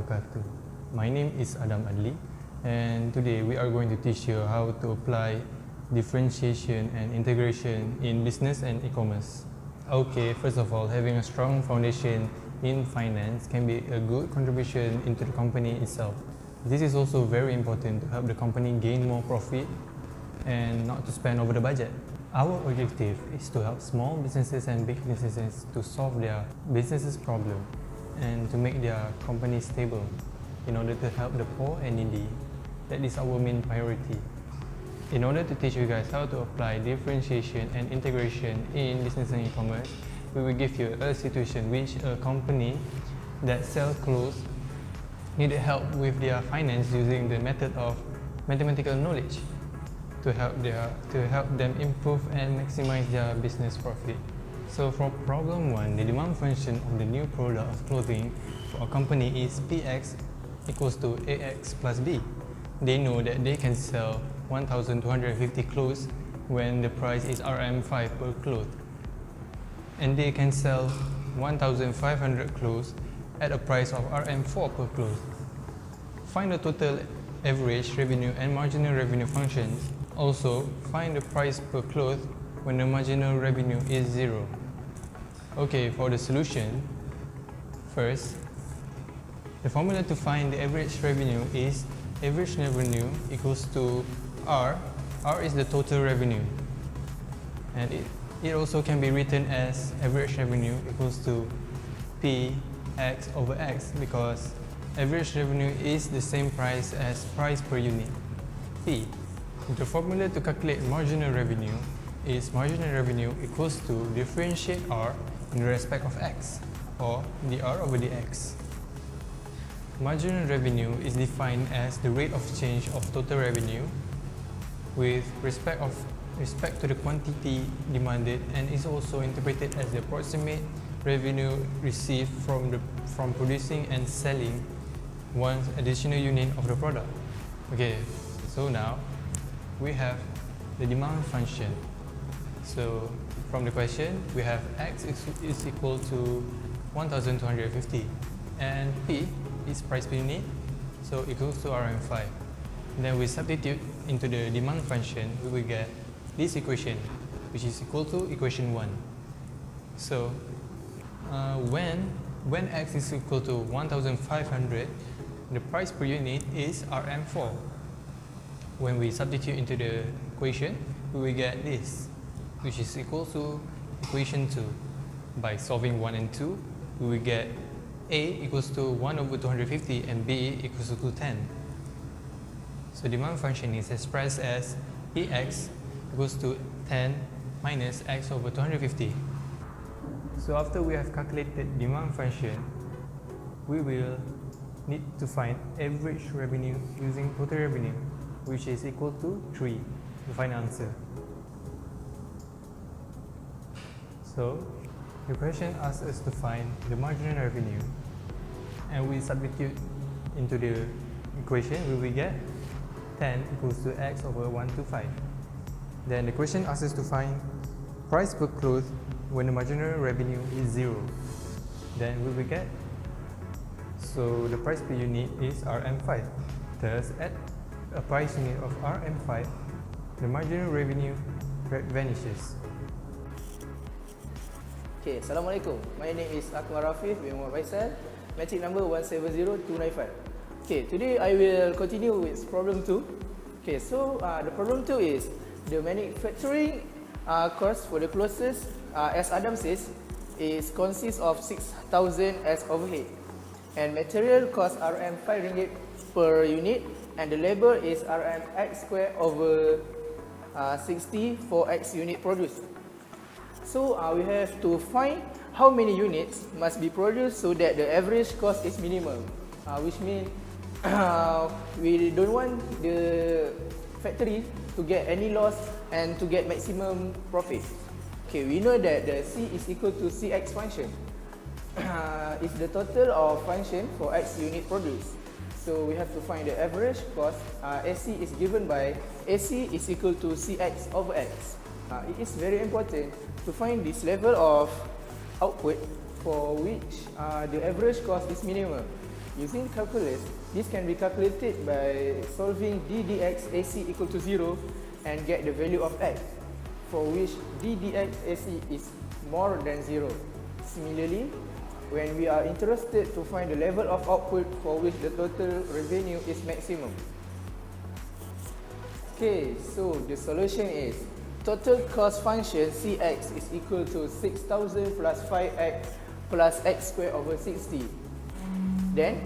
wabarakatuh. My name is Adli, and today we are going to teach you how to apply differentiation and integration in business and e-commerce. Okay, first of all, having a strong foundation in finance can be a good contribution into the company itself. This is also very important to help the company gain more profit and not to spend over the budget. Our objective is to help small businesses and big businesses to solve their business's problem and to make their company stable in order to help the poor and needy. That is our main priority. In order to teach you guys how to apply differentiation and integration in business and e-commerce, we will give you a situation which a company that sells clothes needed help with their finance using the method of mathematical knowledge to help them improve and maximize their business profit. So for problem 1, the demand function of the new product of clothing for a company is Px equals to Ax plus B. They know that they can sell 1,250 clothes when the price is Rm5 per cloth, and they can sell 1,500 clothes at a price of Rm4 per cloth. Find the total average revenue and marginal revenue functions. Also, find the price per cloth when the marginal revenue is 0. Okay, for the solution, first, the formula to find the average revenue is average revenue equals to R. R is the total revenue, and it also can be written as average revenue equals to P X over X, because average revenue is the same price as price per unit, P. The formula to calculate marginal revenue is marginal revenue equals to differentiate R in respect of X, or dr over dx. Marginal revenue is defined as the rate of change of total revenue with respect to the quantity demanded, and is also interpreted as the approximate revenue received from producing and selling one additional unit of the product. Okay, so now we have the demand function. So from the question, we have X is equal to 1,250, and P is price per unit, so equals to Rm5. Then we substitute into the demand function, we will get this equation, which is equal to equation 1. So when X is equal to 1,500, the price per unit is Rm4. When we substitute into the equation, we will get this, which is equal to equation 2. By solving 1 and 2, we will get A equals to 1 over 250 and B equals to 10. So demand function is expressed as Px equals to 10 minus X over 250. So after we have calculated demand function, we will need to find average revenue using total revenue, which is equal to 3 to find answer. So the question asks us to find the marginal revenue, and we substitute into the equation, we will get 10 equals to X over 125. Then the question asks us to find price per cloth when the marginal revenue is 0. Then we will get, so the price per unit is Rm5. Thus, at a price unit of Rm5, the marginal revenue vanishes. Okay, Assalamualaikum. My name is Akhmal Rafif bin Haiqal, matric number 170295. Okay, today I will continue with problem 2. Okay, so the problem 2 is the manufacturing cost for the clothes, as Adam says, consists of 6,000 as overhead, and material cost Rm5 ringgit per unit, and the labor is Rmx square over 60 for X unit produced. So we have to find how many units must be produced so that the average cost is minimal, which means we don't want the factory to get any loss and to get maximum profit. Okay, we know that the C is equal to Cx function. It's the total of function for X unit produced. So we have to find the average cost. AC is given by AC is equal to Cx over X. It is very important to find this level of output for which the average cost is minimal. Using calculus, this can be calculated by solving d dx AC equal to 0 and get the value of x, for which d dx AC is more than 0. Similarly, when we are interested to find the level of output for which the total revenue is maximum. Okay, so the solution is total cost function Cx is equal to 6000 plus 5x plus x squared over 60. Then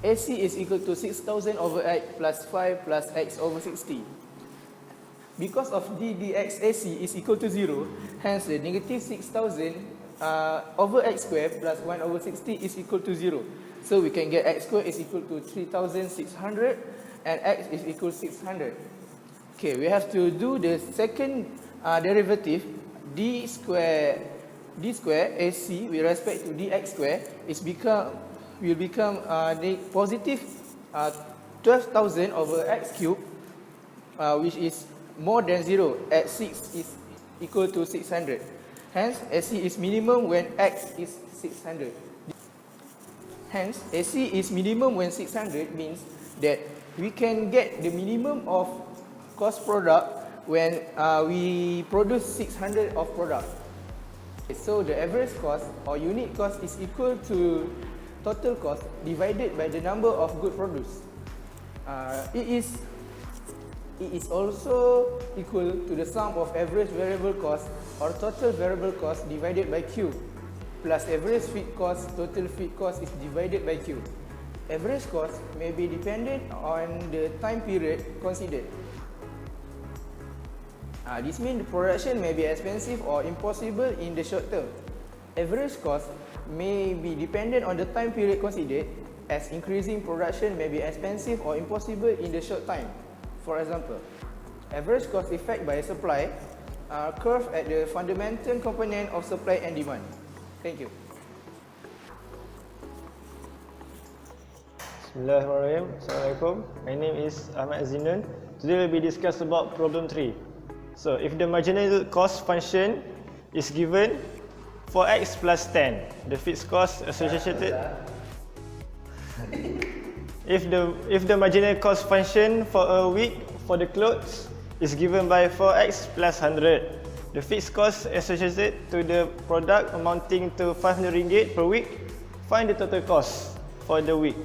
AC is equal to 6000 over x plus 5 plus x over 60. Because of d dx AC is equal to 0, hence the negative 6000 over x squared plus 1 over 60 is equal to 0. So we can get x squared is equal to 3600 and x is equal to 600. Okay, we have to do the second derivative. d square AC with respect to dx square will become positive 12,000 over x cube, which is more than 0 at 6 is equal to 600. Hence, AC is minimum when x is 600. Hence, AC is minimum when 600 means that we can get the minimum of cost product when we produce 600 of product. So the average cost or unit cost is equal to total cost divided by the number of goods produced. It is also equal to the sum of average variable cost or total variable cost divided by Q plus average fixed cost, total fixed cost is divided by Q. Average cost may be dependent on the time period considered. This means the production may be expensive or impossible in the short term. Average cost may be dependent on the time period considered, as increasing production may be expensive or impossible in the short time. For example, average cost effect by supply curve at the fundamental component of supply and demand. Thank you. Bismillahirrahmanirrahim. Assalamualaikum. My name is Ahmad. Today we'll be discussing about problem 3. So, if the marginal cost function is given for x plus 10, the fixed cost associated. If the marginal cost function for a week for the clothes is given by 4x plus 100, the fixed cost associated to the product amounting to 500 ringgit per week, find the total cost for the week.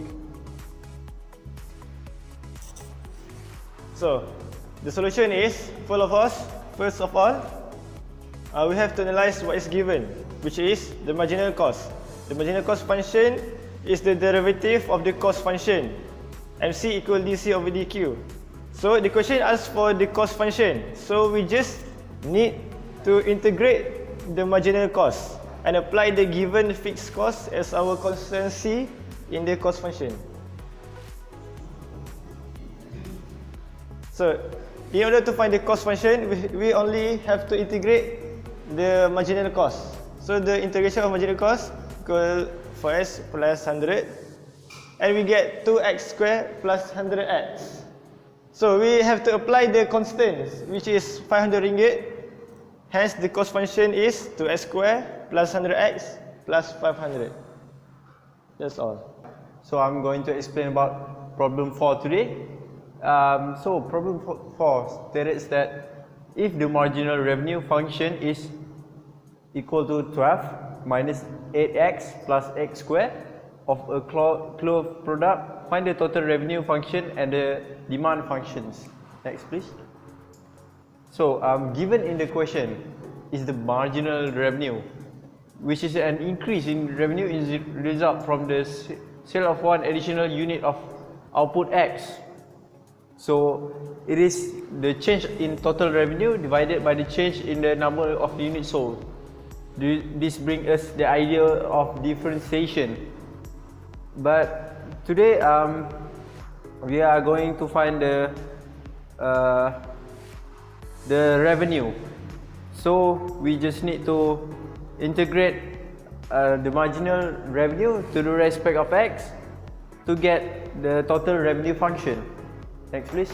So, the solution is full of us. First of all, we have to analyze what is given, which is the marginal cost. The marginal cost function is the derivative of the cost function, MC equal DC over DQ. So the question asks for the cost function. So we just need to integrate the marginal cost and apply the given fixed cost as our constancy in the cost function. So, in order to find the cost function, we only have to integrate the marginal cost. So, the integration of marginal cost equal 4x plus 100, and we get 2x squared plus 100x. So, we have to apply the constants, which is 500 ringgit. Hence, the cost function is 2x squared plus 100x plus 500. That's all. So, I'm going to explain about problem 4 today. So problem 4 states that if the marginal revenue function is equal to 12 minus 8x plus x squared of a cloth product, find the total revenue function and the demand functions. Next please. So given in the question is the marginal revenue, which is an increase in revenue is the result from the sale of one additional unit of output X. So it is the change in total revenue divided by the change in the number of units sold. This brings us the idea of differentiation. But today we are going to find the revenue. So we just need to integrate the marginal revenue to the respect of X to get the total revenue function. Next please.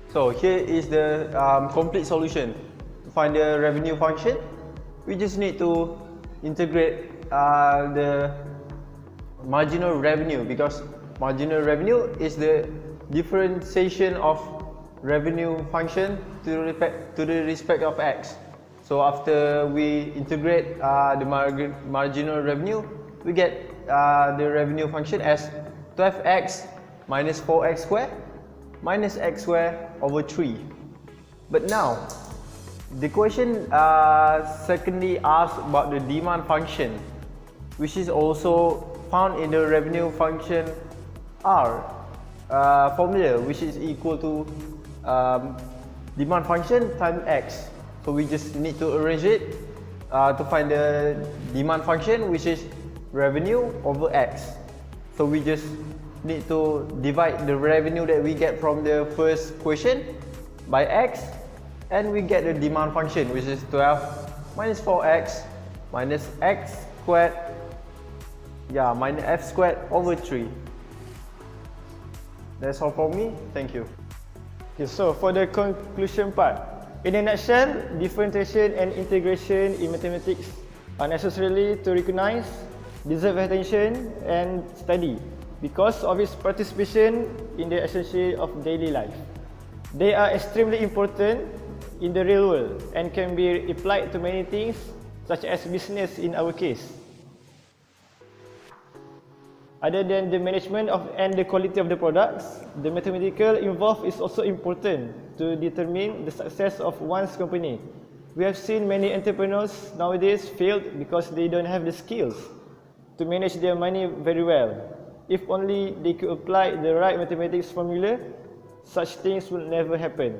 So here is the complete solution. To find the revenue function, we just need to integrate the marginal revenue, because marginal revenue is the differentiation of revenue function to the respect of x. So after we integrate the marginal revenue, we get the revenue function as 12x minus 4x squared minus x squared over 3. But now, the question secondly asks about the demand function, which is also found in the revenue function R formula, which is equal to demand function times x. So we just need to arrange it to find the demand function, which is revenue over x. So we just need to divide the revenue that we get from the first question by x, and we get the demand function, which is 12 minus 4x minus x squared, minus f squared over 3. That's all for me. Thank you. Okay, so for the conclusion part, in a nutshell, differentiation and integration in mathematics are necessarily to recognize, deserve attention and study because of its participation in the essential of daily life. They are extremely important in the real world and can be applied to many things such as business in our case. Other than the management of and the quality of the products, the mathematical involved is also important to determine the success of one's company. We have seen many entrepreneurs nowadays failed because they don't have the skills to manage their money very well. If only they could apply the right mathematics formula, such things would never happen.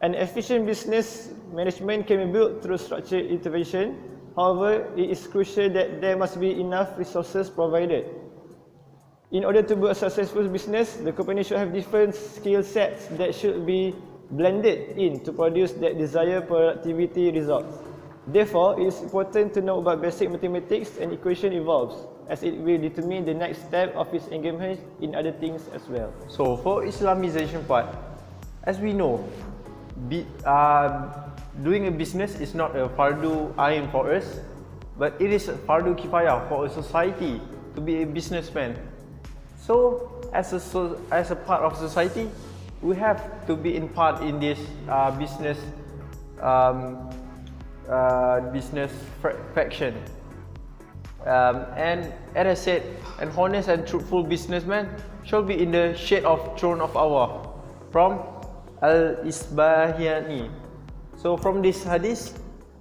An efficient business management can be built through structured intervention. However, it is crucial that there must be enough resources provided. In order to build a successful business, the company should have different skill sets that should be blended in to produce that desired productivity results. Therefore, it is important to know about basic mathematics and equation involved, as it will determine the next step of its engagement in other things as well. So for Islamization part, as we know, doing a business is not a fardu ain for us, but it is a fardu kifayah for a society to be a businessman. So as a part of society, we have to be in part in this business faction. And as I said, an honest and truthful businessman shall be in the shade of throne of Allah, from Al-Isbahiyani. So from this hadith,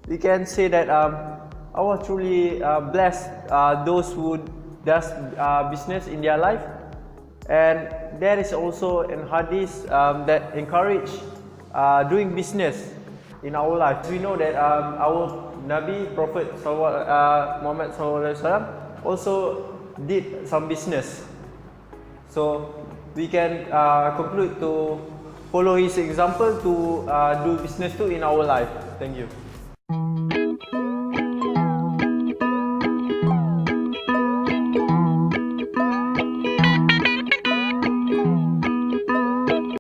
we can say that Allah truly bless those who does business in their life. And there is also an hadith that encourage doing business in our life. We know that our Nabi Prophet Muhammad SAW also did some business. So we can conclude to follow his example to do business too in our life. Thank you.